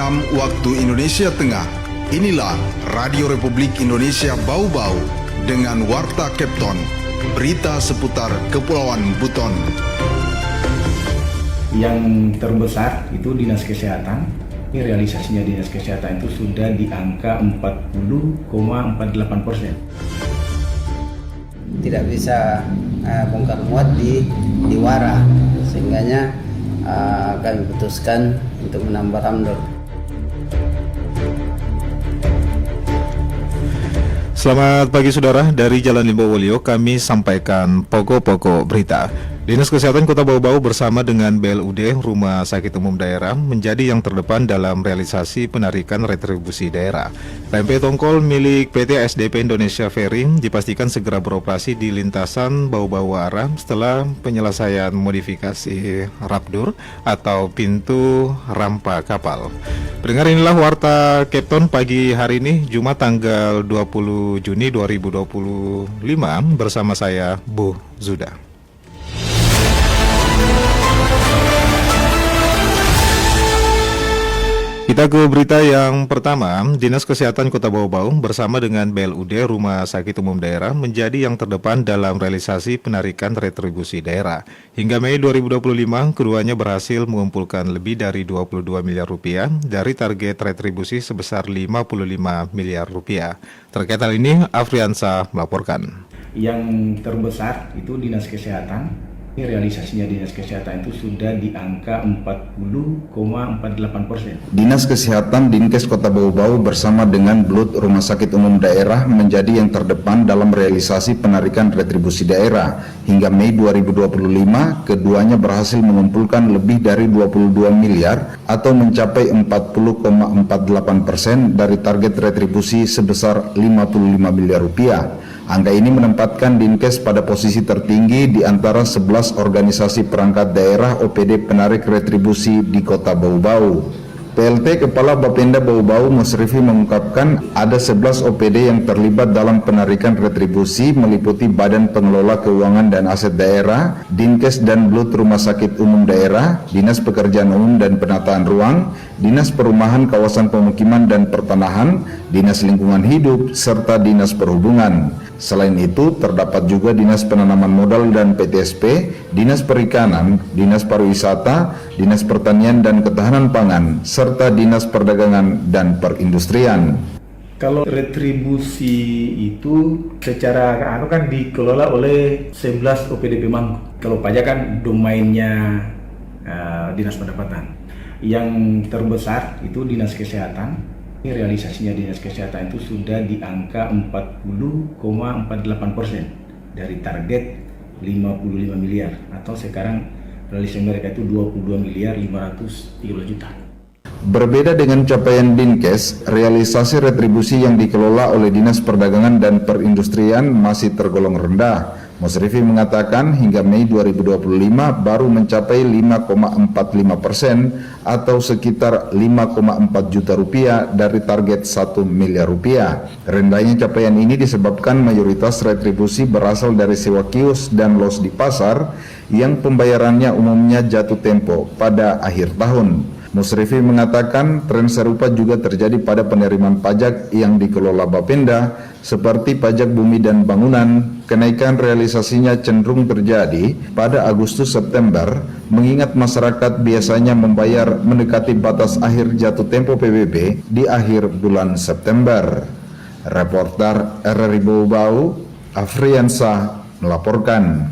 6 waktu Indonesia Tengah. Inilah Radio Republik Indonesia Bau-Bau dengan Warta Kepton, berita seputar Kepulauan Buton. Yang terbesar itu Dinas Kesehatan. Ini realisasinya Dinas Kesehatan itu sudah di angka 40,48%. Tidak bisa bongkar muat di Wara, sehingganya kami putuskan untuk menambah ramdor. Selamat pagi saudara, dari Jalan Limbowolio kami sampaikan pokok-pokok berita. Dinas Kesehatan Kota Bau-Bau bersama dengan BLUD Rumah Sakit Umum Daerah menjadi yang terdepan dalam realisasi penarikan retribusi daerah. Tempe tongkol milik PT SDP Indonesia Ferry dipastikan segera beroperasi di lintasan Bau-Bau arah setelah penyelesaian modifikasi rapdur atau pintu rampa kapal. Pendengar, inilah Warta Kepton pagi hari ini, Jumat tanggal 20 Juni 2025 bersama saya, Bu Zuda. Kita ke berita yang pertama. Dinas Kesehatan Kota Bau-Bau bersama dengan BLUD Rumah Sakit Umum Daerah menjadi yang terdepan dalam realisasi penarikan retribusi daerah. Hingga Mei 2025, keduanya berhasil mengumpulkan lebih dari 22 miliar rupiah dari target retribusi sebesar 55 miliar rupiah. Terkait hal ini, Afriansa melaporkan. Yang terbesar itu Dinas Kesehatan. Ini realisasinya Dinas Kesehatan itu sudah di angka 40,48%. Dinas Kesehatan Dinkes Kota Bau-Bau bersama dengan BLUD Rumah Sakit Umum Daerah menjadi yang terdepan dalam realisasi penarikan retribusi daerah. Hingga Mei 2025, keduanya berhasil mengumpulkan lebih dari 22 miliar atau mencapai 40,48% dari target retribusi sebesar 55 miliar rupiah. Angka ini menempatkan Dinkes pada posisi tertinggi di antara 11 organisasi perangkat daerah OPD penarik retribusi di Kota Bau-Bau. PLT Kepala Bapenda Bau-Bau Musrifi mengungkapkan ada 11 OPD yang terlibat dalam penarikan retribusi meliputi Badan Pengelola Keuangan dan Aset Daerah, Dinkes dan BLUD Rumah Sakit Umum Daerah, Dinas Pekerjaan Umum dan Penataan Ruang, Dinas Perumahan Kawasan Pemukiman dan Pertanahan, Dinas Lingkungan Hidup, serta Dinas Perhubungan. Selain itu, terdapat juga Dinas Penanaman Modal dan PTSP, Dinas Perikanan, Dinas Pariwisata, Dinas Pertanian dan Ketahanan Pangan, serta Dinas Perdagangan dan Perindustrian. Kalau retribusi itu secara kan dikelola oleh 11 OPD Pemangku. Kalau pajak kan domainnya Dinas Pendapatan. Yang terbesar itu Dinas Kesehatan. Ini realisasinya Dinas Kesehatan itu sudah di angka 40,48% dari target 55 miliar atau sekarang realisasi mereka itu 22 miliar 530 juta. Berbeda dengan capaian Dinkes, realisasi retribusi yang dikelola oleh Dinas Perdagangan dan Perindustrian masih tergolong rendah. Musrifi mengatakan hingga Mei 2025 baru mencapai 5,45% atau sekitar 5,4 juta rupiah dari target 1 miliar rupiah. Rendahnya capaian ini disebabkan mayoritas retribusi berasal dari sewa kios dan los di pasar yang pembayarannya umumnya jatuh tempo pada akhir tahun. Musrifi mengatakan tren serupa juga terjadi pada penerimaan pajak yang dikelola Bapenda seperti pajak bumi dan bangunan. Kenaikan realisasinya cenderung terjadi pada Agustus-September mengingat masyarakat biasanya membayar mendekati batas akhir jatuh tempo PBB di akhir bulan September. Reporter RRI Bau-Bau, Afriansa melaporkan.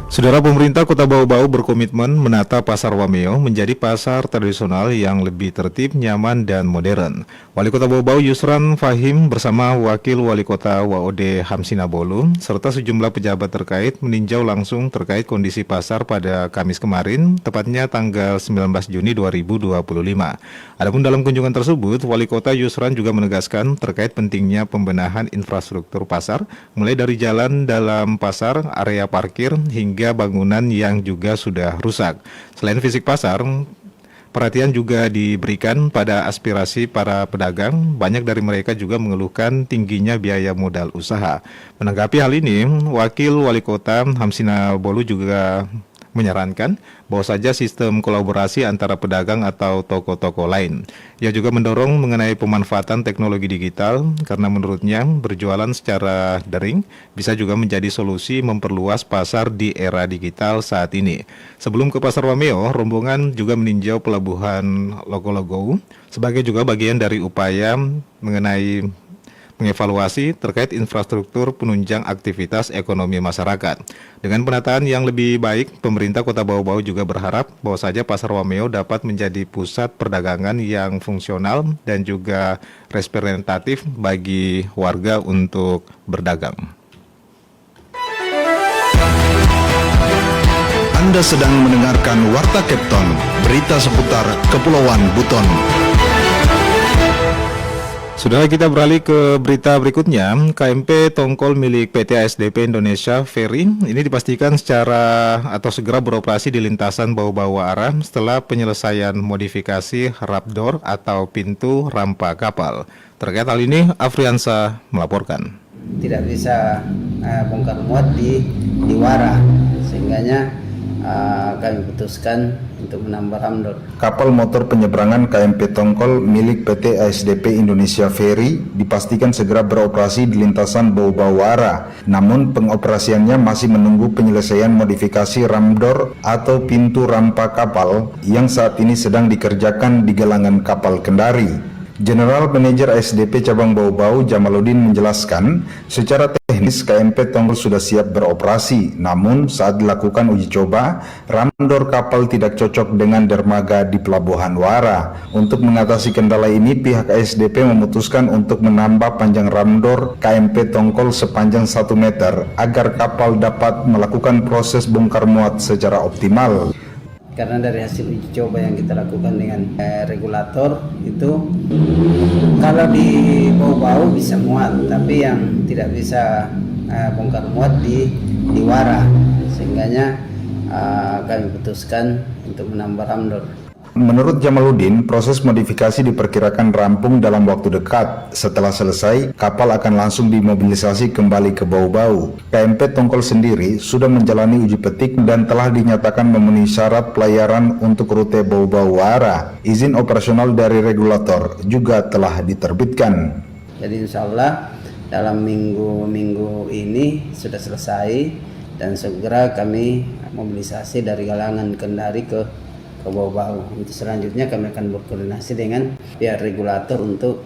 Saudara, pemerintah Kota Bau-Bau berkomitmen menata Pasar Wameo menjadi pasar tradisional yang lebih tertib, nyaman, dan modern. Wali Kota Bau-Bau Yusran Fahim bersama Wakil Wali Kota WOD Hamsina Bolu serta sejumlah pejabat terkait meninjau langsung terkait kondisi pasar pada Kamis kemarin, tepatnya tanggal 19 Juni 2025. Adapun dalam kunjungan tersebut, Wali Kota Yusran juga menegaskan terkait pentingnya pembenahan infrastruktur pasar, mulai dari jalan dalam pasar, area parkir, hingga bangunan yang juga sudah rusak. Selain fisik pasar, Perhatian juga diberikan pada aspirasi para pedagang. Banyak dari mereka juga mengeluhkan tingginya biaya modal usaha. Menanggapi hal ini, Wakil Wali Kota Hamsina Bolu juga menyarankan bahwa saja sistem kolaborasi antara pedagang atau toko-toko lain. Ia juga mendorong mengenai pemanfaatan teknologi digital karena menurutnya berjualan secara daring bisa juga menjadi solusi memperluas pasar di era digital saat ini. Sebelum ke Pasar Wameo, rombongan juga meninjau pelabuhan Logo-Logo sebagai juga bagian dari upaya mengenai mengevaluasi terkait infrastruktur penunjang aktivitas ekonomi masyarakat. Dengan penataan yang lebih baik, pemerintah Kota Bau-Bau juga berharap bahwa saja Pasar Wameo dapat menjadi pusat perdagangan yang fungsional dan juga representatif bagi warga untuk berdagang. Anda sedang mendengarkan Warta Kepton, berita seputar Kepulauan Buton. Saudara, kita beralih ke berita berikutnya. KMP Tongkol milik PT ASDP Indonesia Ferry ini dipastikan secara atau segera beroperasi di lintasan Bau-Bau Arah setelah penyelesaian modifikasi rapdor atau pintu rampa kapal. Terkait hal ini, Afriansa melaporkan. Tidak bisa bongkar muat di Wara, sehingganya kami putuskan untuk menambah ramdor. Kapal motor penyeberangan KMP Tongkol milik PT ASDP Indonesia Ferry dipastikan segera beroperasi di lintasan Bau-Bau Arah. Namun pengoperasiannya masih menunggu penyelesaian modifikasi ramdor atau pintu rampa kapal yang saat ini sedang dikerjakan di galangan kapal Kendari. General Manager ASDP Cabang Bau-Bau Jamaluddin menjelaskan, secara teknis KMP Tongkol sudah siap beroperasi, namun saat dilakukan uji coba, ramdor kapal tidak cocok dengan dermaga di Pelabuhan Wara. Untuk mengatasi kendala ini, pihak ASDP memutuskan untuk menambah panjang ramdor KMP Tongkol sepanjang 1 meter agar kapal dapat melakukan proses bongkar muat secara optimal. Karena dari hasil uji coba yang kita lakukan dengan regulator itu, kalau di Bau-Bau bisa muat, tapi yang tidak bisa bongkar muat di Wara, sehingganya kami putuskan untuk menambah ramdor. Menurut Jamaluddin, proses modifikasi diperkirakan rampung dalam waktu dekat. Setelah selesai, kapal akan langsung dimobilisasi kembali ke Bau-Bau. KMP Tongkol sendiri sudah menjalani uji petik dan telah dinyatakan memenuhi syarat pelayaran untuk rute Bau-Bau Wara. Izin operasional dari regulator juga telah diterbitkan. Jadi insya Allah dalam minggu ini sudah selesai dan segera kami mobilisasi dari galangan Kendari ke Bau-Bau. Untuk selanjutnya kami akan berkoordinasi dengan pihak regulator untuk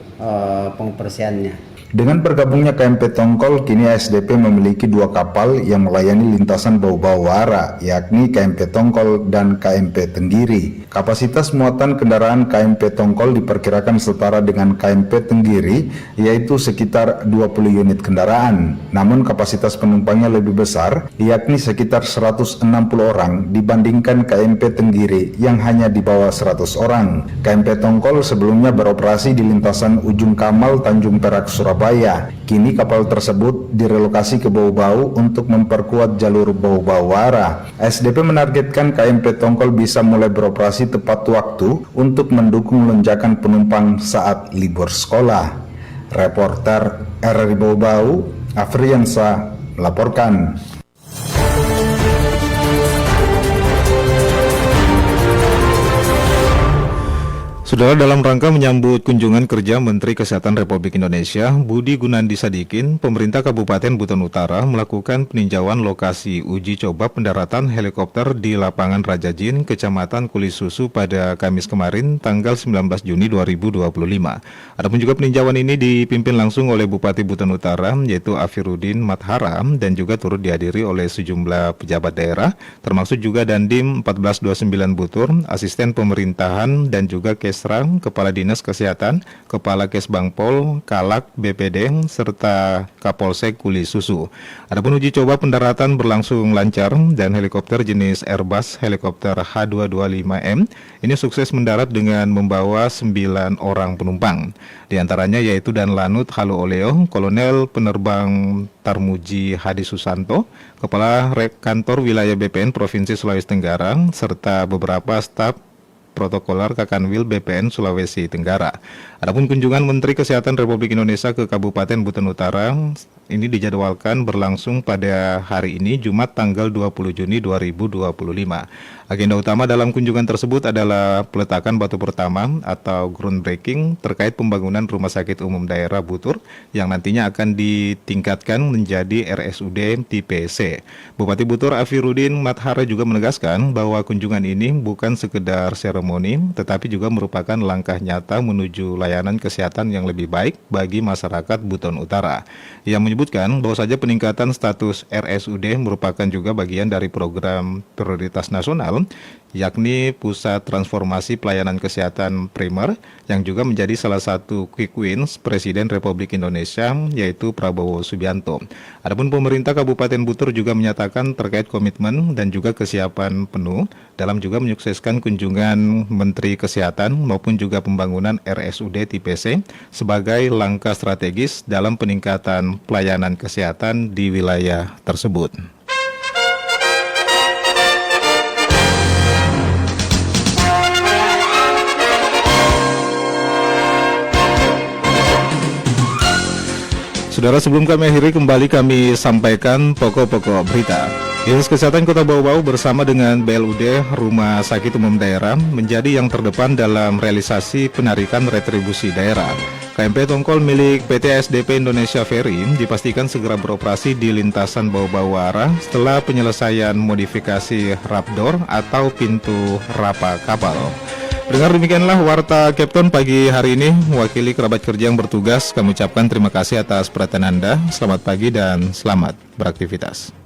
pengoperasiannya. Dengan bergabungnya KMP Tongkol, kini ASDP memiliki 2 kapal yang melayani lintasan Bau-Bau Wara, yakni KMP Tongkol dan KMP Tenggiri. Kapasitas muatan kendaraan KMP Tongkol diperkirakan setara dengan KMP Tenggiri, yaitu sekitar 20 unit kendaraan. Namun kapasitas penumpangnya lebih besar, yakni sekitar 160 orang dibandingkan KMP Tenggiri yang hanya di bawah 100 orang. KMP Tongkol sebelumnya beroperasi di lintasan Ujung Kamal, Tanjung Perak, Surabaya. Kini kapal tersebut direlokasi ke Bau-Bau untuk memperkuat jalur Bau-Bau Wara. ASDP menargetkan KMP Tongkol bisa mulai beroperasi tepat waktu untuk mendukung lonjakan penumpang saat libur sekolah. Reporter RRI Bau-Bau, Afriansa melaporkan. Saudara, dalam rangka menyambut kunjungan kerja Menteri Kesehatan Republik Indonesia Budi Gunandi Sadikin, pemerintah Kabupaten Buton Utara melakukan peninjauan lokasi uji coba pendaratan helikopter di lapangan Raja Jin, Kecamatan Kulisusu pada Kamis kemarin, tanggal 19 Juni 2025. Adapun juga peninjauan ini dipimpin langsung oleh Bupati Buton Utara, yaitu Afiruddin Mathara, dan juga turut dihadiri oleh sejumlah pejabat daerah, termasuk juga Dandim 1429 Butur, asisten pemerintahan, dan juga Kepala Dinas Kesehatan, Kepala Kesbangpol, Kalak, BPD, serta Kapolsek Kulisusu. Adapun uji coba pendaratan berlangsung lancar dan helikopter jenis Airbus helikopter H225M ini sukses mendarat dengan membawa 9 orang penumpang. Di antaranya yaitu Dan Lanut Halu Oleo, Kolonel Penerbang Tarmuji Hadi Susanto, Kepala Kantor Wilayah BPN Provinsi Sulawesi Tenggara, serta beberapa staf Protokoler Kakanwil BPN Sulawesi Tenggara. Adapun kunjungan Menteri Kesehatan Republik Indonesia ke Kabupaten Buton Utara ini dijadwalkan berlangsung pada hari ini Jumat tanggal 20 Juni 2025. Agenda utama dalam kunjungan tersebut adalah peletakan batu pertama atau groundbreaking terkait pembangunan Rumah Sakit Umum Daerah Butur yang nantinya akan ditingkatkan menjadi RSUD tipe C. Bupati Butur Afiruddin Mathara juga menegaskan bahwa kunjungan ini bukan sekedar seremoni tetapi juga merupakan langkah nyata menuju layanan kesehatan yang lebih baik bagi masyarakat Buton Utara. Ia menyebutkan bahwa saja peningkatan status RSUD merupakan juga bagian dari program prioritas nasional, yakni Pusat Transformasi Pelayanan Kesehatan Primer, yang juga menjadi salah satu quick wins Presiden Republik Indonesia, yaitu Prabowo Subianto. Adapun pemerintah Kabupaten Butur juga menyatakan terkait komitmen dan juga kesiapan penuh dalam juga menyukseskan kunjungan Menteri Kesehatan maupun juga pembangunan RSUD tipe C sebagai langkah strategis dalam peningkatan pelayanan kesehatan di wilayah tersebut. Saudara, sebelum kami akhiri, kembali kami sampaikan pokok-pokok berita. Dinas Kesehatan Kota Bau-Bau bersama dengan BLUD Rumah Sakit Umum Daerah menjadi yang terdepan dalam realisasi penarikan retribusi daerah. KMP Tongkol milik PT SDP Indonesia Ferry dipastikan segera beroperasi di lintasan Bau-Bau arah setelah penyelesaian modifikasi rapdor atau pintu rapa kapal. Dengar demikianlah Warta Kepton pagi hari ini. Mewakili kerabat kerja yang bertugas, kami ucapkan terima kasih atas perhatian Anda. Selamat pagi dan selamat beraktivitas.